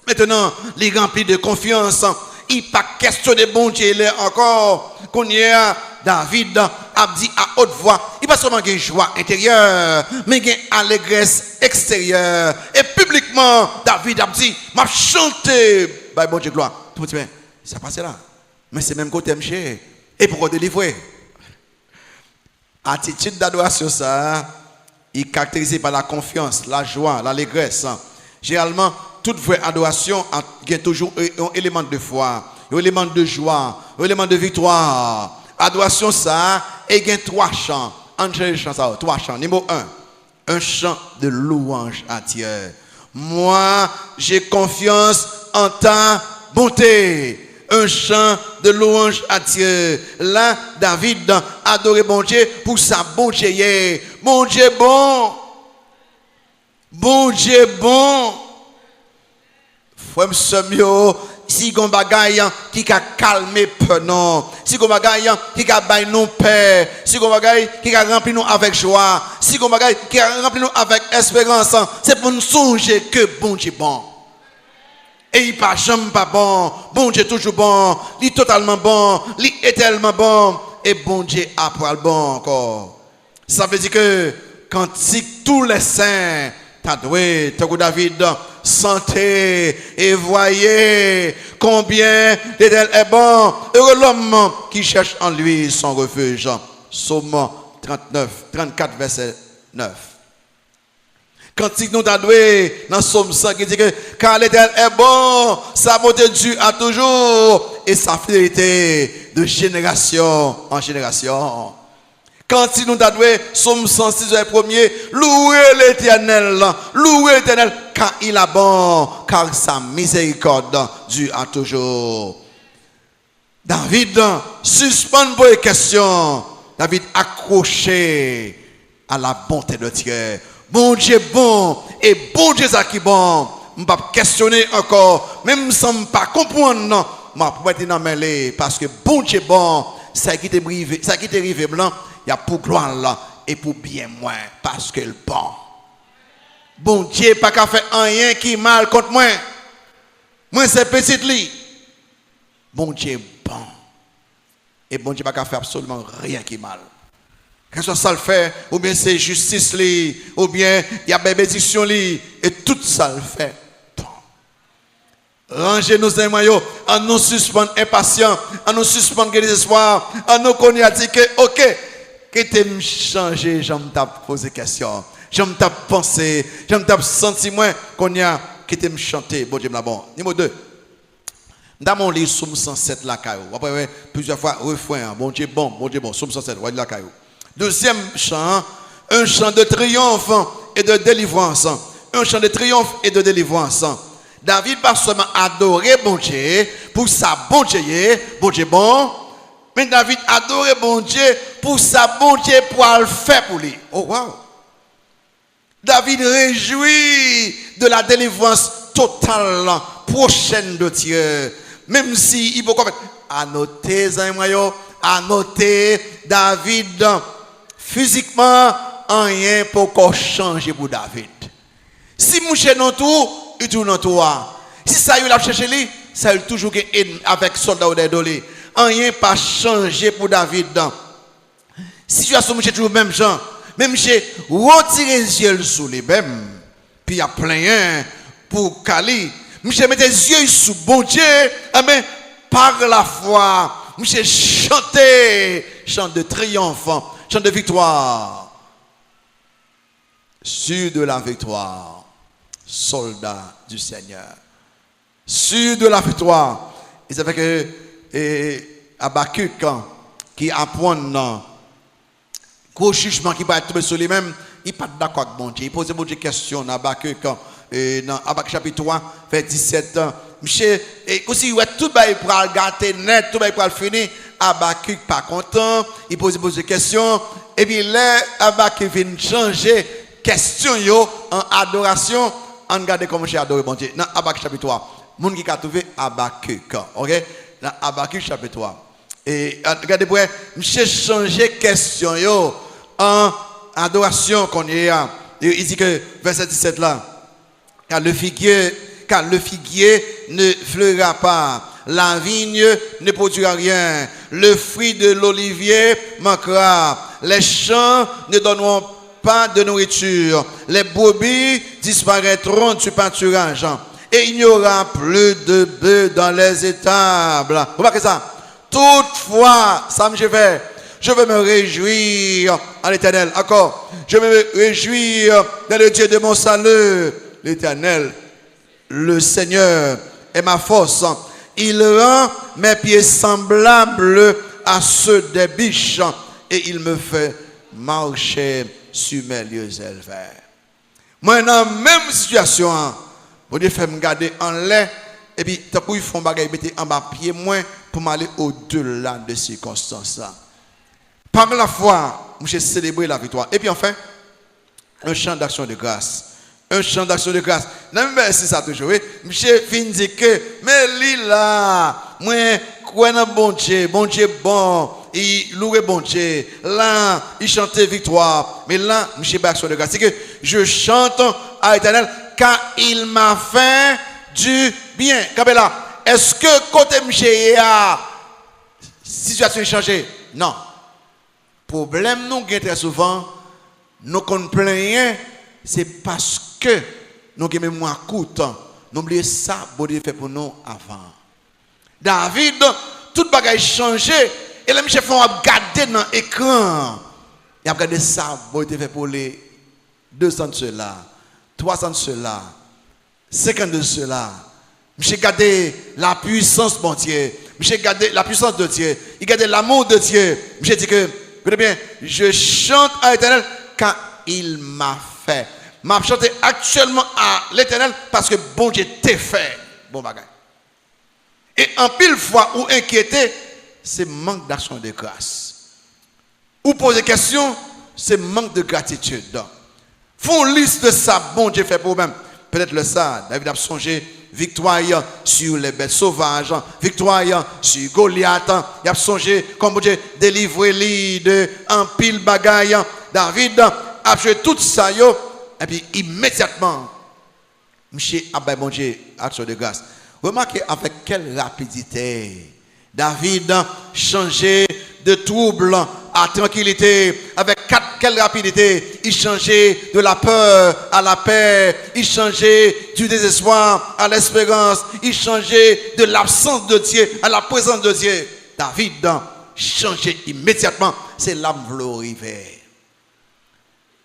Maintenant, il est rempli de confiance. Il n'est pas questionné bon Dieu encore. Qu'on y a, David a dit à haute voix, il pas seulement une joie intérieure, mais une allégresse extérieure. Et publiquement, David a dit, m'a chanté, bah bon Dieu gloire. Tout le monde dit, ça passe là. Mais c'est même côté m'ché. Et pourquoi délivrer? Attitude d'adoration, ça, il est caractérisé par la confiance, la joie, l'allégresse. Généralement, toute vraie adoration a toujours un élément de foi, un élément de joie, un élément de victoire. Adoration, ça, il y a 3 chants. Entre chants, ça, 3 chants. Numéro 1, un chant de louange à Dieu. Moi, j'ai confiance en ta bonté. Un chant de louange à Dieu. Là, David adorait bon Dieu pour sa bonté. Bon Dieu bon. Bon Dieu bon. Frère Samuel, si gon bagay qui a calmé peur non, si gon bagay qui a bail non paix, si gon bagay qui a rempli nous avec joie, si gon bagay qui a rempli nous avec espérance, c'est pour nous songer que bon Dieu bon. Et il pas jamais pas bon, bon Dieu toujours bon, il est totalement bon, il est tellement bon, et bon Dieu après le bon encore. Ça veut dire que quand tous les saints t'as doué, t'as David, santé et voyez combien l'Éternel est bon, heureux l'homme qui cherche en lui son refuge. Psaume 34 verset 9. Quand nous t'a doué dans Psaume 100 qui dit que car l'Éternel est bon, sa bonté dure à toujours et sa fidélité de génération en génération. Quand nous t'a doué Psaume 106 verset 1er, louez l'Éternel car il est bon, car sa miséricorde dure à toujours. David suspend pour les questions. David accroché à la bonté de Dieu. Bon Dieu bon et bon Dieu ça qui bon. Je ne vais pas questionner encore, même sans ne pas comprendre, je vais pas être mêlé parce que bon Dieu bon, ça qui t'est arrivé blanc, il y a pour gloire là et pour bien moins parce que le bon. Bon Dieu pas qu'à faire rien qui mal contre moi. Moi c'est petit li. Bon Dieu bon. Et bon Dieu pas qu'à faire absolument rien qui mal. Que ce soit ça le fait, ou bien c'est justice li, ou bien il y a bénédiction li, et tout ça le fait. Rangez nos émoyons, en nous suspendre impatients, en nous suspendre désespoir, en nous connaître que, ok, que tu changé, j'aime t'as posé question, j'aime t'as pensé, j'aime t'as senti moi qu'on y a, que tu me chanter, bon Dieu bon. Numéro 2. Dans mon livre, Somme 107, la caillou. Après, plusieurs fois, refrain, bon Dieu bon, Somme 107, ouais, la caillou. Deuxième chant, un chant de triomphe et de délivrance. Un chant de triomphe et de délivrance. David pas seulement adoré bon Dieu pour sa bonté, bon Dieu bon, mais David adorait bon Dieu pour sa bonté pour le faire pour lui. Oh wow! David réjouit de la délivrance totale, prochaine de Dieu. Même si il faut annoter, David, physiquement, rien pour changer pour David. Si mon cher non tout, il tourne dans toi. Si ça il a cherché lui, ça il toujours avec soldat ou des dolés. Rien pas changer pour David. Situation mon cher toujours même gens, même chez retirer les yeux sous les mêmes. Puis il y a plein pour Kali. Monsieur mettez les yeux sous bon Dieu, mais par la foi, monsieur chanter chant de triomphe, chant de victoire. Sûr de la victoire, soldat du Seigneur. Sûr de la victoire. Et ça fait que Habakkuk qui apprend gros jugement qui va tomber sur lui-même, il n'est pas d'accord avec bon Dieu. Il pose des questions dans Habakkuk. Dans Habakkuk chapitre 3, verset 17. Monsieur, et aussi, tout va pour le gâter net, tout va pour le finir. Habakkuk pas content, il pose des questions. Et puis là, Habakkuk vient changer question en adoration. On regarde comment j'ai adoré bon Dieu. Dans Habakkuk chapitre 3, monde qui a trouvé Habakkuk. Ok? Dans Habakkuk chapitre 3. Et regardez pour monsieur changer question en adoration qu'on y a. Il dit que verset 17 là. Car le figuier ne fleurira pas, la vigne ne produira rien, le fruit de l'olivier manquera, les champs ne donneront pas de nourriture, les brebis disparaîtront du pâturage, et il n'y aura plus de bœufs dans les étables. Vous voyez ça? Toutefois, ça me fait. Je veux me réjouir en l'Éternel. Encore. Je veux me réjouir dans le Dieu de mon salut. L'Éternel, le Seigneur est ma force. Il rend mes pieds semblables à ceux des biches et il me fait marcher sur mes lieux élevés. Moi, dans la même situation, vous Dieu fait me garder en l'air et puis, tant qu'ils font bagaille, mettez en bas pied moins pour m'aller au-delà de ces circonstances. Par la foi, j'ai célébré la victoire. Et puis enfin, un chant d'action de grâce. Un chant d'action de grâce. Dans le verset ça toujours, j'ai fini de dire que, mais là, moi, quoi dans bon Dieu bon, il louait bon Dieu. Là, il chantait victoire. Mais là, j'ai pas action de grâce. C'est que je chante à l'Éternel car il m'a fait du bien. Kabela, est-ce que côté monsieur a situation changée? Non. Problème nous gagne très souvent, nous qu'on plaignons, c'est parce que nous avons mémoire courte. Nous oublions ça, bon Dieu fait pour nous avant. David, tout bagage changé, et les monsieur font regarder dans l'écran. Il a regardé ça, bon Dieu fait pour les 200 de cela, 300 de cela, 50 de cela. Monsieur regardé la puissance de mon Dieu. Monsieur regardé la puissance de Dieu. Il regardé l'amour de Dieu. Monsieur dit que écoutez bien, je chante à l'Éternel quand il m'a fait. M'a chanté actuellement à l'Éternel parce que bon Dieu t'a fait. Bon bagage. Et en pile fois ou inquiété, c'est manque d'action de grâce. Ou poser question, c'est manque de gratitude. Font liste de ça, bon Dieu fait pour même. Peut-être le ça, David a songé. Victoire sur les bêtes sauvages, victoire sur Goliath. Il a songé comme Dieu délivrer lui de un pile bagaille. David a fait tout ça et puis immédiatement, monsieur a bon Dieu action de grâce. Remarquez avec quelle rapidité David a changé de trouble à tranquillité. Avec quelle rapidité il changeait de la peur à la paix. Il changeait du désespoir à l'espérance. Il changeait de l'absence de Dieu à la présence de Dieu. David a changé immédiatement. C'est l'âme glorifiée.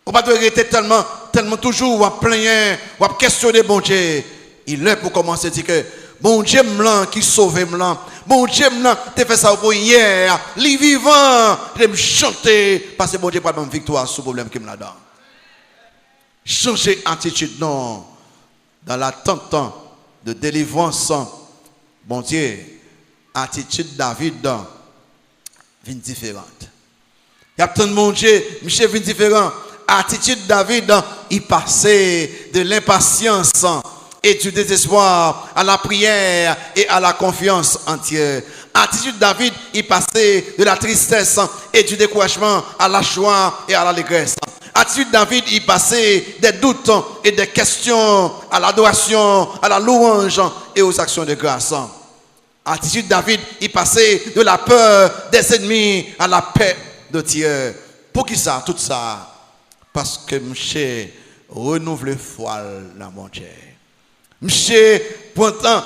On ne va pas rester tellement toujours à plaindre, à questionner bon Dieu. Il est pour commencer à dire que bon Dieu m'l'an qui sauve m'l'an. Bon Dieu m'l'an t'as fait ça pour hier. Les vivants, je me chanter parce que bon Dieu pas de victoire sur le problème qui me l'a donné. Changer attitude non dans l'attente de délivrance. Bon Dieu, attitude David vient différente. Il y a tant de mon Dieu, Michel vient différent. Attitude David, il passait de l'impatience et du désespoir à la prière et à la confiance entière. Attitude David, il passait de la tristesse et du découragement à la joie et à l'allégresse. Attitude David, il passait des doutes et des questions à l'adoration, à la louange et aux actions de grâce. Attitude David, il passait de la peur des ennemis à la paix de Dieu. Pour qui ça, tout ça? Parce que monsieur renouvelle foi dans mon Dieu. Monsieur, pourtant,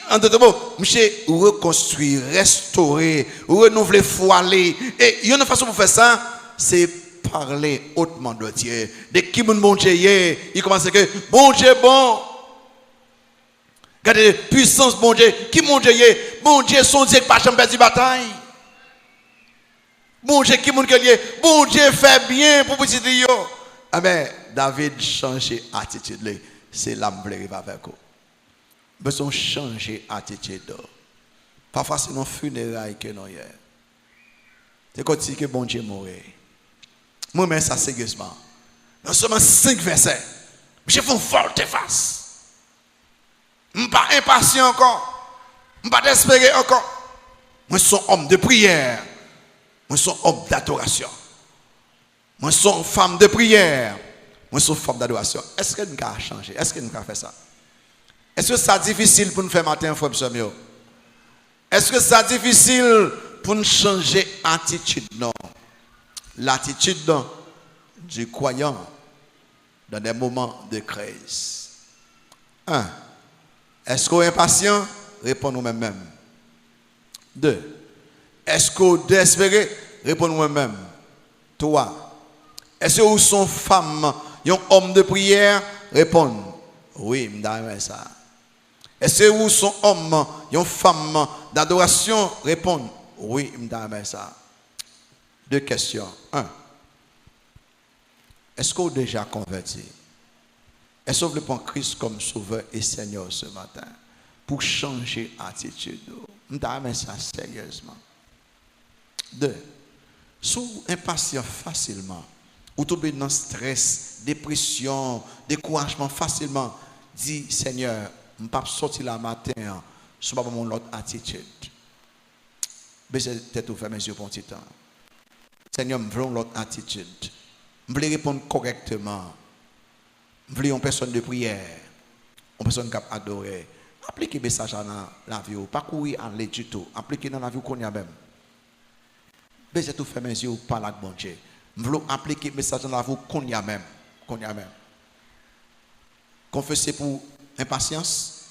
en d'autres mots, monsieur reconstruit, restaurer, renouveler foi. Et il y a une façon pour faire ça, c'est parler hautement de Dieu. Dès qu'il y a bon Dieu, il commence à dire que bon Dieu bon. Regardez, puissance bon Dieu. Qui mon Dieu est? Bon Dieu, son Dieu qui pas jamais perdu bataille. Bon Dieu, qui mon Dieu est? Bon Dieu fait bien pour petit Dieu. Ah ben, David change attitude. C'est l'âme qui va avec vous. Besoin changer attitude. Parfois, c'est nos funérailles que nous y a. C'est comme si que bon Dieu mourait. Moi, mais ça sérieusement. Dans seulement 5 versets, je fais une forte face. Je ne suis pas impatient encore. Je ne suis pas désespéré encore. Moi, je suis homme de prière. Moi, je suis homme d'adoration. Moi, je suis femme de prière. Moi, je suis femme d'adoration. Est-ce que nous avons changé? Est-ce que nous avons fait ça? Est-ce que c'est difficile pour nous faire matin, frère Samuel? Est-ce que c'est difficile pour nous changer l'attitude? Non. L'attitude du croyant dans des moments de crise. 1. Est-ce qu'on est impatient? Répondons nous-mêmes. 2. Est-ce que vous désespérez? Répondez moi-même. 3. Est-ce que vous sont femme, un homme de prière? Répondez. Oui, je ça. Est-ce que vous sont homme, une femme d'adoration? Répondez. Oui, je ça. 2 questions. 1. Est-ce que vous êtes déjà converti? Est-ce que vous voulez prendre Christ comme sauveur et Seigneur ce matin pour changer l'attitude? Je ça sérieusement. 2. Si vous êtes impatient facilement, ou tombez dans le stress, dépression, découragement facilement, dis Seigneur, je ne peux pas sortir le matin sur mon autre attitude. Baissez tête ou fermez les yeux pour un petit temps. Seigneur, je veux l'autre attitude. Je veux répondre correctement. Je veux une personne de prière, une personne qui a adoré. Appliquez le message dans la vie, pas courir en l'aide du tout. Appliquez dans la vie qu'on y a même. Baissez tout fermez les yeux par la bon Dieu. Je veux appliquer le message dans la vie qu'on y a même. Confessez pour impatience,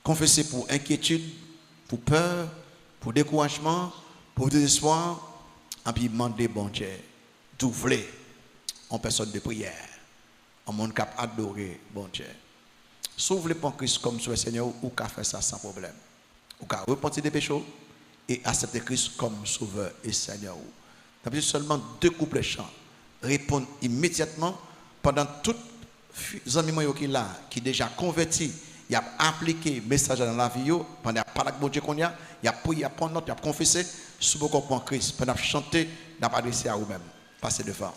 confessez pour inquiétude, pour peur, pour découragement, pour désespoir, et puis demandez bon Dieu d'ouvrir en personne de prière, en monde cap adorer bon Dieu. Si vous voulez prendre Christ comme Sauveur Seigneur, ou qu'à faire ça sans problème. Ou qu'à repentir des péchés et accepter Christ comme Sauveur et Seigneur. T'as seulement 2 couples chants. Répondre immédiatement pendant tout les amis qui là, qui déjà converti, il a appliqué le message dans la vie, pendant la bon Dieu qu'on y a, il a prié, il a prendre note, il a confessé, sous beaucoup de Christ, pendant chanter, il a adressé à vous-même. Passez devant.